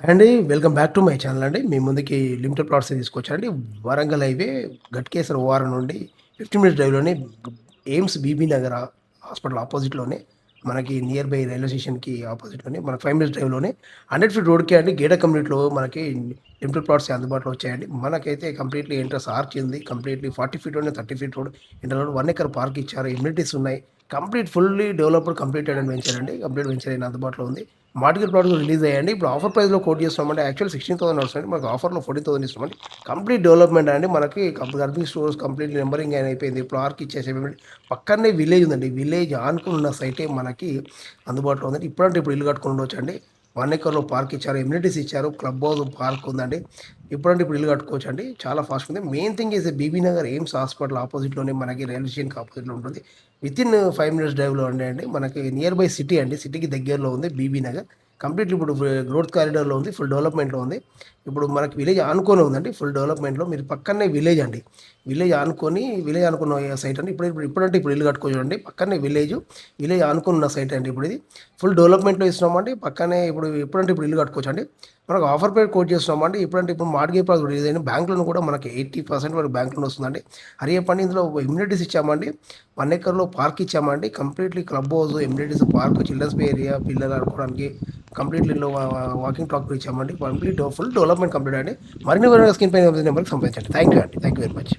అండి welcome back to my channel అండి. మీ ముందుకి లిమిటెడ్ ప్లాట్స్ తీసుకొచ్చానండి. వరంగల్ హైవే గట్కేసర్ ఓఆర్ నుండి 15 మినిట్స్ డ్రైవ్‌లోనే ఎయిమ్స్ బీబీ నగర్ హాస్పిటల్ అపోజిట్‌లోనే మనకి నియర్ బై రైల్వే స్టేషన్‌కి అపోజిట్‌లోనే మనకి 5 మినిట్స్ డ్రైవ్‌లోనే 100 ఫీట్ రోడ్‌కే అండి గేటెడ్ కమ్యూనిటీలో మనకి లిమిటెడ్ ప్లాట్స్ అందుబాటులో వచ్చాయండి. మనకైతే కంప్లీట్‌లీ ఎంట్రన్స్ ఆర్చ్ ఉంది. కంప్లీట్‌లీ 40 ఫీట్ ఉంది, 30 feet road. Internal 1 acre park ఇచ్చారు. అమ్యూనిటీస్ ఉన్నాయి. Complete fully developed completed and venture అండి. కంప్లీట్ వెంచర్ అయిన అందుబాటులో ఉంది. మార్టిగల్ ప్లాట్స్ రిలీజ్ అయ్యాయండి. ఇప్పుడు ఆఫర్ ప్రైస్‌లో కోట్ చేస్తున్నామంటే యాక్చువల్ 16,000 నడుస్తుందండి. మనకు ఆఫర్‌లో 14,000 ఇస్తున్నామండి. కంప్లీట్ డెవలప్‌మెంట్ అండి. మనకి గర్భిణీ స్టోర్స్ కంప్లీట్ నెంబరింగ్ అయిపోయింది. ఇప్పుడు ఆర్క్ ఇచ్చేసాము. పక్కనే విలేజ్ ఉందండి. విలేజ్ ఆనుకుని ఉన్న సైటే మనకి అందుబాటులో ఉందండి. ఇప్పుడంటే ఇప్పుడు ఇల్లు కట్టుకొని ఉండొచ్చండి. 1 ఎకర్‌లో పార్క్ ఇచ్చారు. అమ్యూనిటీస్ ఇచ్చారు. క్లబ్ హౌస్, పార్క్ ఉందండి. ఇప్పుడంటే ఇప్పుడు ఇల్లు కట్టుకోవచ్చండి. చాలా ఫాస్ట్‌గా ఉంది. Main thing is Bibi Nagar AIIMS hospital అపోజిట్‌లోనే మనకి రైల్వే స్టేషన్‌కి అపోజిట్‌లో ఉంటుంది. వితిన్ 5 మినిట్స్ డ్రైవ్‌లో అండి. మనకి నియర్ బై సిటీ అండి. సిటీకి దగ్గరలో ఉంది బీబీ నగర్. కంప్లీట్‌లీ ఇప్పుడు గ్రోత్ కారిడార్‌లో ఉంది. ఫుల్ డెవలప్‌మెంట్‌లో ఉంది. ఇప్పుడు మనకి విలేజ్ ఆనుకోని ఉందండి. ఫుల్ డెవలప్‌మెంట్‌లో మీరు పక్కనే విలేజ్ అండి. విలేజ్ ఆనుకున్న సైట్ అండి. ఇప్పుడంటే ఇప్పుడు ఇల్లు కట్టుకోవచ్చు చూడండి. పక్కనే విలేజ్ ఆనుకుని ఉన్న సైట్ అండి ఇప్పుడు ఇది. ఫుల్ డెవలప్‌మెంట్‌లో ఇస్తున్నామండి. పక్కనే ఇప్పుడంటే ఇప్పుడు ఇల్లు కట్టుకోవచ్చండి. మనకు ఆఫర్ ప్రైస్ కోట్ చేస్తున్నామండి. ఇప్పుడంటే ఇప్పుడు మార్ట్‌గేజ్ ప్రైస్ రిలీజ్ అయింది. బ్యాంక్ లోన్ కూడా మనకి 80% వరకు బ్యాంక్ లోన్ వస్తుందండి. హరియప్పండి ఇందులో ఇమ్యూనిటీస్ ఇచ్చామండి. 1 ఎకర్‌లో పార్క్ ఇచ్చామండి. Completely club house, amenities, park, children's play area, పిల్లలు ఆడుకోవడానికి కంప్లీట్‌లీ వాకింగ్ ట్రాక్ కూడా ఇచ్చామండి. ఫుల్ డెవలప్‌మెంట్ కంప్లీట్ అండి. మరిన్ని వివరాలకు స్క్రీన్ పైన నెంబర్‌కి సంప్రదించండి. థాంక్ యూ అండి. Thank you very much.